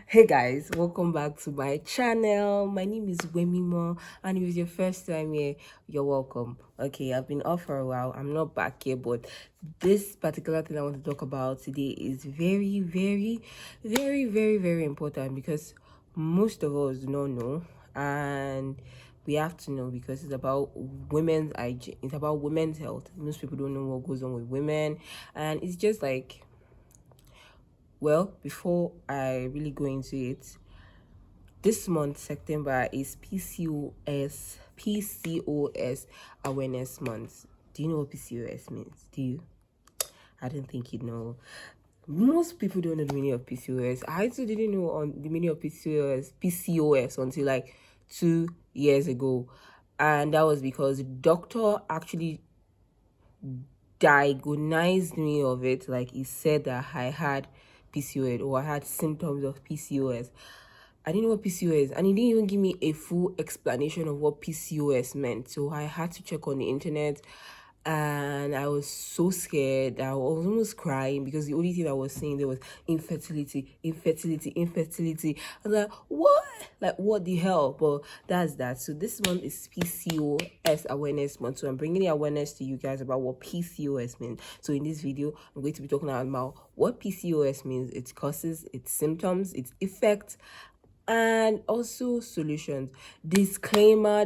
Hey guys, welcome back to my channel. My name is Wemimo, and if it's your first time here, you're welcome. Okay, I've been off for a while. I'm not back here, but this particular thing I want to talk about today is very important because most of us do not know, and we have to know because it's about women's hygiene. It's about women's health. Most people don't know what goes on with women, and it's just like, well, before I really go into it, this month, September, is PCOS Awareness Month. Do you know what PCOS means? Do you? I don't think you know. Most people don't know the meaning of PCOS. I also didn't know on the meaning of PCOS until like 2 years ago. And that was because the doctor actually diagnosed me of it. Like, he said that I had PCOS or I had symptoms of PCOS. I didn't know what PCOS, and he didn't even give me a full explanation of what PCOS meant. So I had to check on the internet, and I was so scared. I was almost crying because the only thing I was saying there was infertility. I was like, what? Like, what the hell? But that's that. So this month is PCOS Awareness Month. So I'm bringing the awareness to you guys about what PCOS means. So in this video, I'm going to be talking about what PCOS means, its causes, its symptoms, its effects, and also solutions. Disclaimer.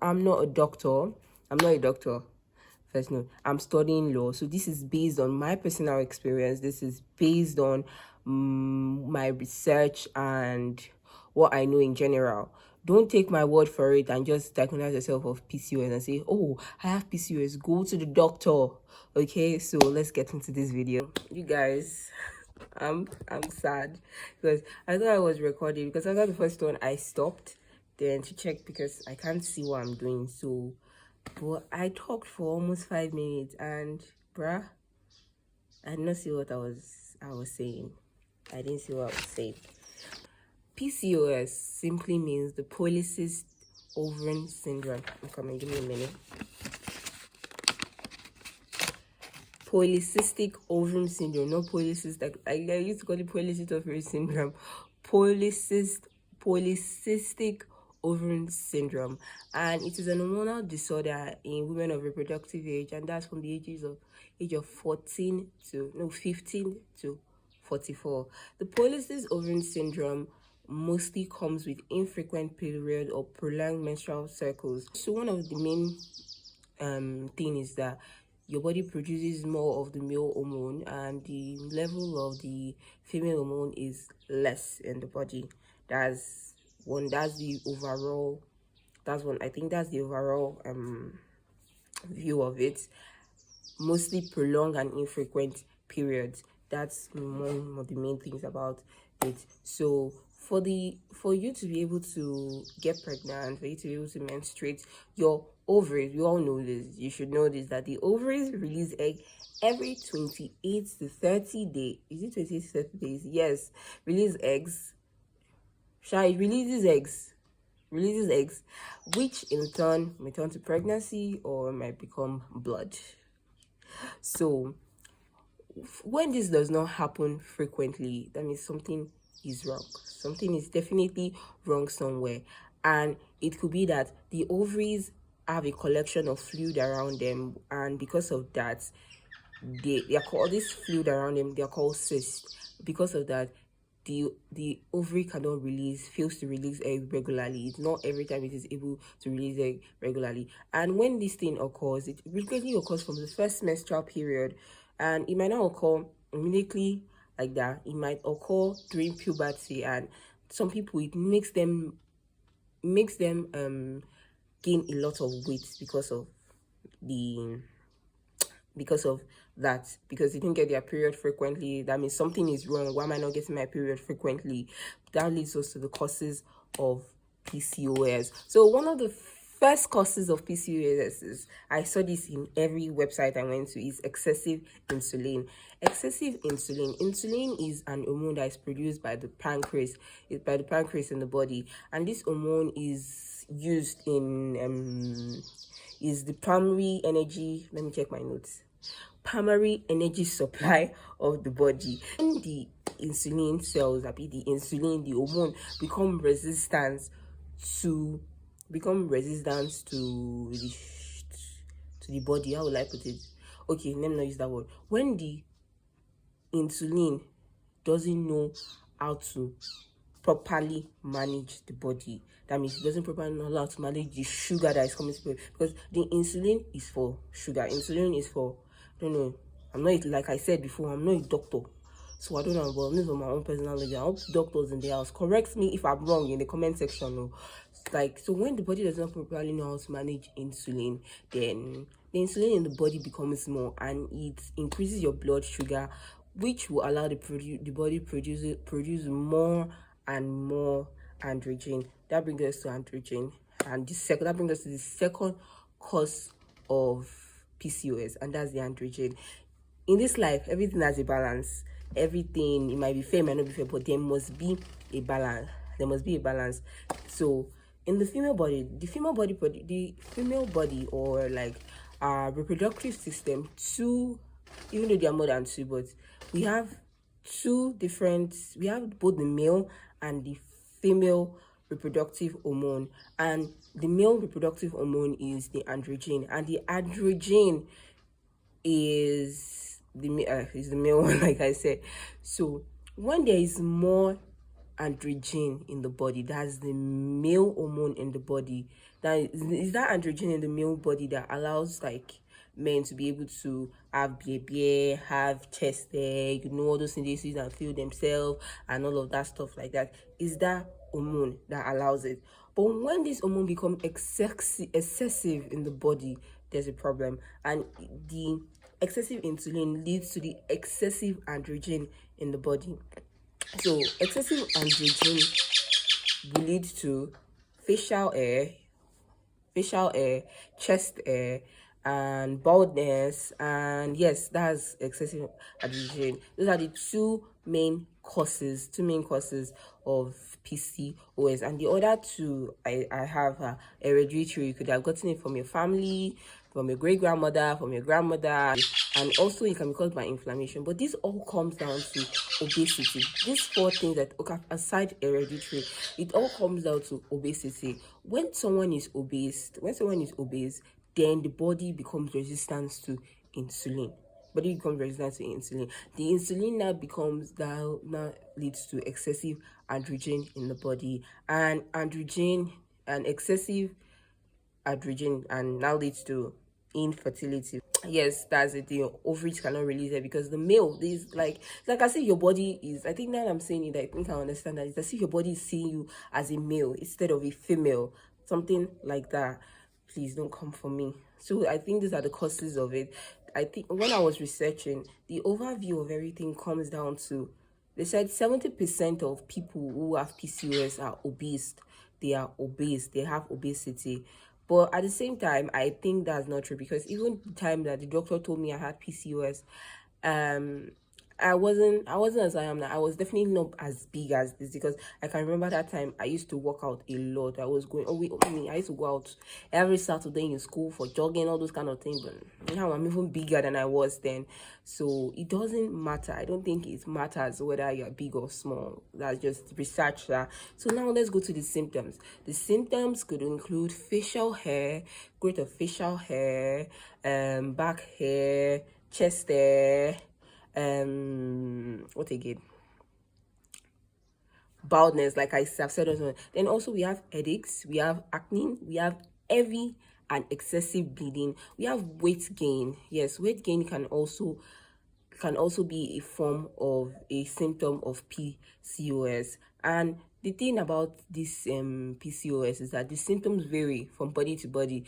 I'm not a doctor. First note, I'm studying law, so this is based on my personal experience. This is based on my research and what I know in general. Don't take my word for it and just diagnose yourself of PCOS and say, oh, I have PCOS. Go to the doctor. Okay, so let's get into this video. You guys, I'm sad because I thought I was recording, because after the first one I stopped then to check because I can't see what I'm doing. So but I talked for almost 5 minutes, and bruh, I did not see what I was saying. I didn't see what I was saying. PCOS simply means the polycystic ovarian syndrome. I'm coming, give me a minute. Polycystic ovarian syndrome, not polycystic. I used to call it polycystic ovarian syndrome. Polycystic ovarian syndrome, and it is an hormonal disorder in women of reproductive age, and that's from the age of 15 to 44. The polycystic ovarian syndrome mostly comes with infrequent period or prolonged menstrual cycles. So one of the main thing is that your body produces more of the male hormone and the level of the female hormone is less in the body. That's one. That's the overall. That's one. I think that's the overall view of it. Mostly prolonged and infrequent periods. That's one of the main things about it. So for you to be able to get pregnant, for you to be able to menstruate, your ovaries, we all know this, you should know this, that the ovaries release egg every 28 to 30 days. Is it 28 to 30 days? Yes, release eggs. It releases eggs, which in turn may turn to pregnancy or might become blood. So when this does not happen frequently, that means something is wrong. Something is definitely wrong somewhere. And it could be that the ovaries have a collection of fluid around them, and because of that, they are called, this fluid around them, they are called cysts. Because of that, the ovary fails to release egg regularly. It's not every time it is able to release egg regularly. And when this thing occurs, it frequently occurs from the first menstrual period, and it might not occur immediately like that. It might occur during puberty, and some people, it makes them gain a lot of weight the because of that, because they didn't get their period frequently. That means something is wrong. Why am I not getting my period frequently? That leads us to the causes of PCOS. So one of the first causes of PCOS is, I saw this in every website I went to, is excessive insulin. Insulin is an hormone that is produced by the pancreas. By the pancreas in the body, and this hormone is used in is the primary energy. Let me check my notes. Primary energy supply of the body. When the insulin cells, the insulin, the hormone become resistant to the body. How will I put it? Okay, let me not use that word. When the insulin doesn't know how to properly manage the body, that means it doesn't properly know how to manage the sugar that is coming to the body, because the insulin is for sugar. Insulin is for, I don't know, I'm not, like I said before, I'm not a doctor, so I don't know, but this is my own personal knowledge. I hope doctors in the house correct me if I'm wrong in the comment section. No, like, so when the body does not properly know how to manage insulin, then the insulin in the body becomes more, and it increases your blood sugar, which will allow the body produce more and more androgen. That brings us to androgen, and that brings us to the second cause of PCOS, and that's the androgen. In this life, everything has a balance. Everything, it might be fair, it might not be fair, but there must be a balance. So in the female body, or like our reproductive system, even though there are more than two, but we have we have both the male and the female reproductive hormone, and the male reproductive hormone is the androgen, and the androgen is the male one, like I said. So when there is more androgen in the body, that's the male hormone in the body, that is that androgen in the male body that allows like men to be able to have beer, have chest hair, all those things they see and feel themselves and all of that stuff like that. Is that hormone that allows it. But when this hormone become excessive in the body, there's a problem, and the excessive insulin leads to the excessive androgen in the body. So excessive androgen will lead to facial hair, chest hair, and baldness. And yes, that's excessive androgen. Those are the two main causes of PCOS, and the other two I have hereditary. You could have gotten it from your family, from your great grandmother, from your grandmother, and also it can be caused by inflammation. But this all comes down to obesity. These four things that, okay, aside hereditary, it all comes down to obesity. When someone is obese, then the body becomes resistant to insulin. The insulin now leads to excessive androgen in the body, and excessive androgen and now leads to infertility. Yes, that's it. The ovaries cannot release it because the male is like I say, your body is, I think now I'm saying it, I think I understand that it's as if your body is seeing you as a male instead of a female, something like that. Please don't come for me. So I think these are the causes of it. I think when I was researching, the overview of everything comes down to, they said 70% of people who have PCOS are obese. They are obese. They have obesity. But at the same time, I think that's not true, because even the time that the doctor told me I had PCOS, I wasn't as I am now. I was definitely not as big as this, because I can remember that time I used to work out a lot. I was going, I used to go out every Saturday in school for jogging, all those kind of things. But now I'm even bigger than I was then. So it doesn't matter. I don't think it matters whether you're big or small. That's just research that. So now let's go to the symptoms. The symptoms could include facial hair, growth of facial hair, back hair, chest hair, what again, baldness, like I've said also. Then also we have headaches, we have acne, we have heavy and excessive bleeding, we have weight gain. Yes, weight gain can also be a form of a symptom of PCOS. And the thing about this PCOS is that the symptoms vary from body to body.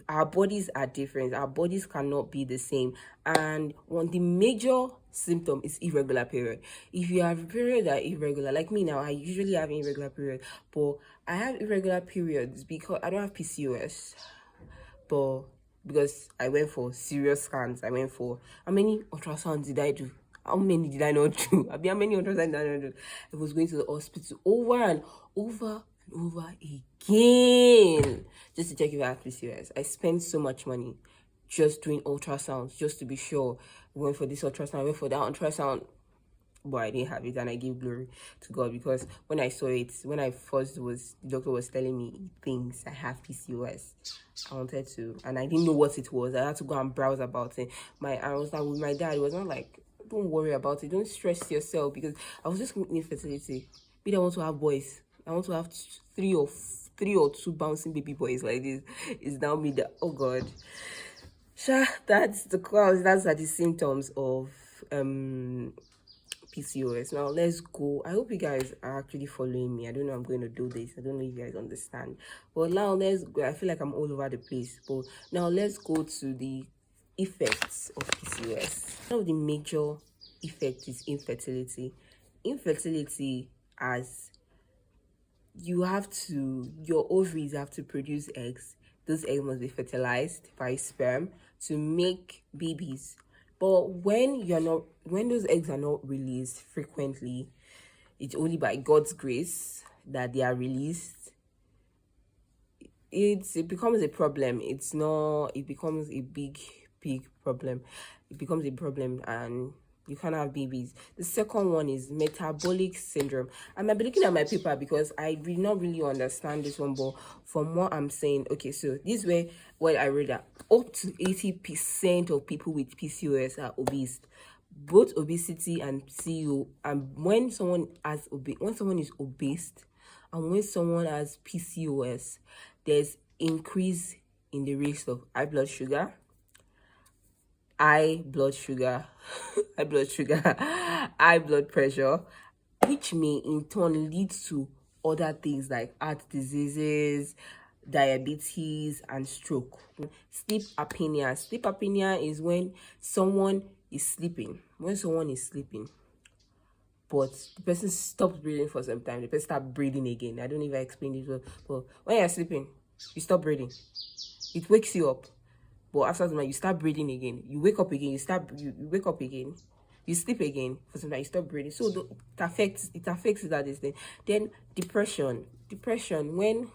Our bodies are different. Our bodies cannot be the same. And the major symptom is irregular period. If you have periods that are irregular, like me now, I usually have an irregular period, but I have irregular periods because I don't have PCOS, but because I went for serious scans. I went for, how many ultrasounds did I do? How many did I not do? How many ultrasounds did I not do? I was going to the hospital over and over over again just to check if I have PCOS. I spent so much money just doing ultrasounds just to be sure. I went for this ultrasound, I went for that ultrasound, but I didn't have it, and I give glory to God, because when I saw it, when I first was, the doctor was telling me things, I have PCOS. I wanted to, and I didn't know what it was. I had to go and browse about it. I was like with my dad. It was not like, don't worry about it, don't stress yourself, because I was just in fertility. Me, I want to have boys. I want to have three or two bouncing baby boys like this. It's now me that, oh God. Sure, that's the cause. That's the symptoms of PCOS. Now let's go. I hope you guys are actually following me. I don't know I'm going to do this. I don't know if you guys understand. But now let's go. I feel like I'm all over the place. But now let's go to the effects of PCOS. One of the major effects is infertility. Infertility, as your ovaries have to produce eggs. Those eggs must be fertilized by sperm to make babies. But when those eggs are not released frequently, it's only by God's grace that they are released. It becomes a problem. It becomes a big problem. It becomes a problem, and you can't have babies. The second one is metabolic syndrome. I might be looking at my paper because I did not really understand this one, but from what I'm saying, okay, so this way, what I read, that up to 80% of people with PCOS are obese. Both obesity and PCOS, and when someone is obese and when someone has PCOS, there's increase in the risk of high blood sugar, high blood pressure, which may in turn lead to other things like heart diseases, diabetes, and stroke. Sleep apnea. Sleep apnea is when someone is sleeping. But the person stops breathing for some time. The person starts breathing again. I don't even explain it well. But when you're sleeping, you stop breathing. It wakes you up. But after some time, you start breathing again. You wake up again. You wake up again. You sleep again. For some time, you stop breathing. So it affects that this thing. Then depression. When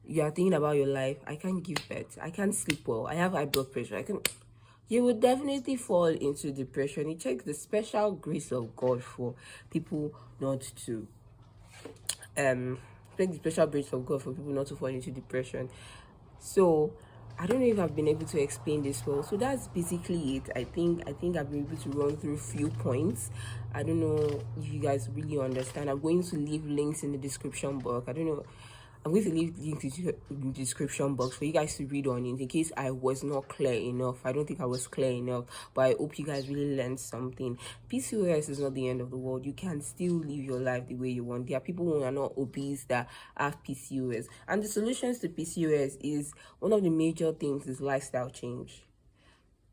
you are thinking about your life, I can't give birth. I can't sleep well. I have high blood pressure. You would definitely fall into depression. It takes the special grace of God for people not to take the special grace of God for people not to fall into depression. So I don't know if I've been able to explain this well. So that's basically it. I think I've been able to run through a few points. I don't know if you guys really understand. I'm going to leave links in the description box. I'm going to leave links in the description box for you guys to read on it in case I was not clear enough. I don't think I was clear enough, but I hope you guys really learned something. PCOS is not the end of the world. You can still live your life the way you want. There are people who are not obese that have PCOS, and the solutions to PCOS is one of the major things is lifestyle change.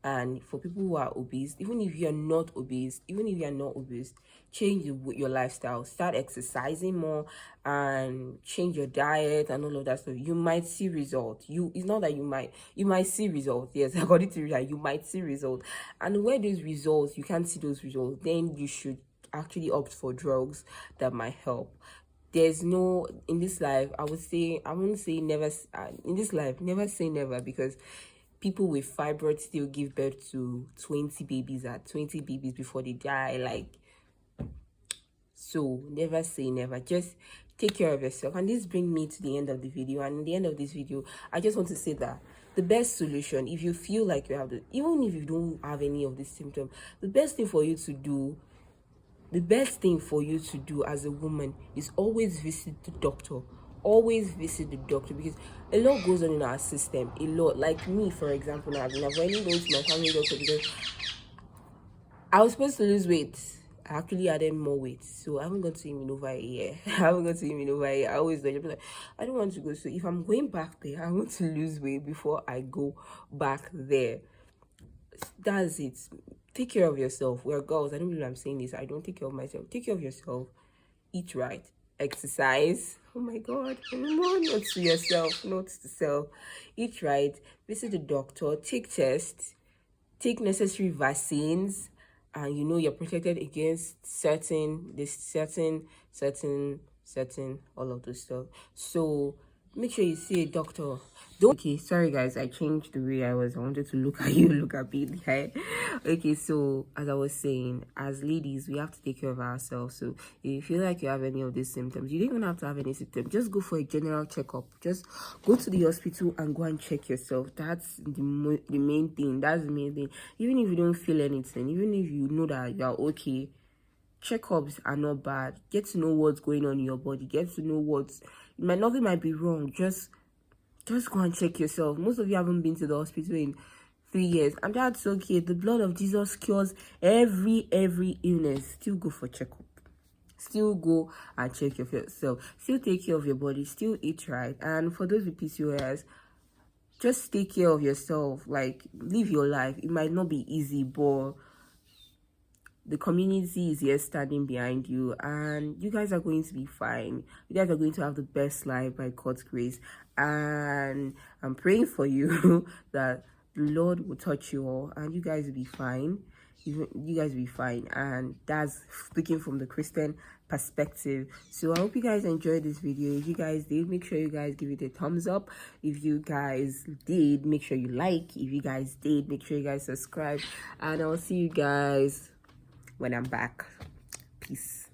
And for people who are obese, even if you're not obese, change your lifestyle. Start exercising more and change your diet and all of that stuff. You might see results. It's not that you might see results. Yes, according to that, you might see results. And where those results, you can't see those results, then you should actually opt for drugs that might help. There's no, in this life, I won't say never, in this life, never say never, because people with fibroids still give birth to 20 babies before they die. So never say never. Just take care of yourself. And this brings me to the end of the video. And in the end of this video, I just want to say that the best solution, if you feel like you have even if you don't have any of these symptoms, the best thing for you to do as a woman is always visit the doctor. Always visit the doctor, because a lot goes on in our system. A lot. Like me, for example, now I've been avoiding going to my family doctor because I was supposed to lose weight. I actually added more weight, so I haven't gone to him in over a year. I always do. Like, I don't want to go. So if I'm going back there, I want to lose weight before I go back there. That's it. Take care of yourself. We're girls. I don't believe I'm saying this. I don't take care of myself. Take care of yourself. Eat right. Exercise. Oh my God. Not to yourself, not to self. Eat right. Visit the doctor. Take tests. Take necessary vaccines. And you're protected against certain setting, all of those stuff. So make sure you see a doctor. Don't. Okay, sorry guys, I changed the way I wanted to look at you, look at me. Right? Okay, so as I was saying, as ladies, we have to take care of ourselves. So if you feel like you have any of these symptoms, you don't even have to have any symptoms. Just go for a general checkup. Just go to the hospital and go and check yourself. That's the main thing. That's the main thing. Even if you don't feel anything, even if you know that you're okay, checkups are not bad. Get to know what's going on in your body. Get to know nothing might be wrong. Just go and check yourself. Most of you haven't been to the hospital in 3 years, and that's okay. The blood of Jesus cures every illness. Still go for checkup. Still go and check yourself. Still take care of your body. Still eat right. And for those with PCOS, just take care of yourself. Like, live your life. It might not be easy, but the community is here standing behind you, and you guys are going to be fine. You guys are going to have the best life by God's grace, and I'm praying for you that the Lord will touch you all and you guys will be fine. You guys will be fine, and that's speaking from the Christian perspective. So I hope you guys enjoyed this video. If you guys did, make sure you guys give it a thumbs up. If you guys did, make sure you like. If you guys did, make sure you guys subscribe, and I'll see you guys when I'm back. Peace.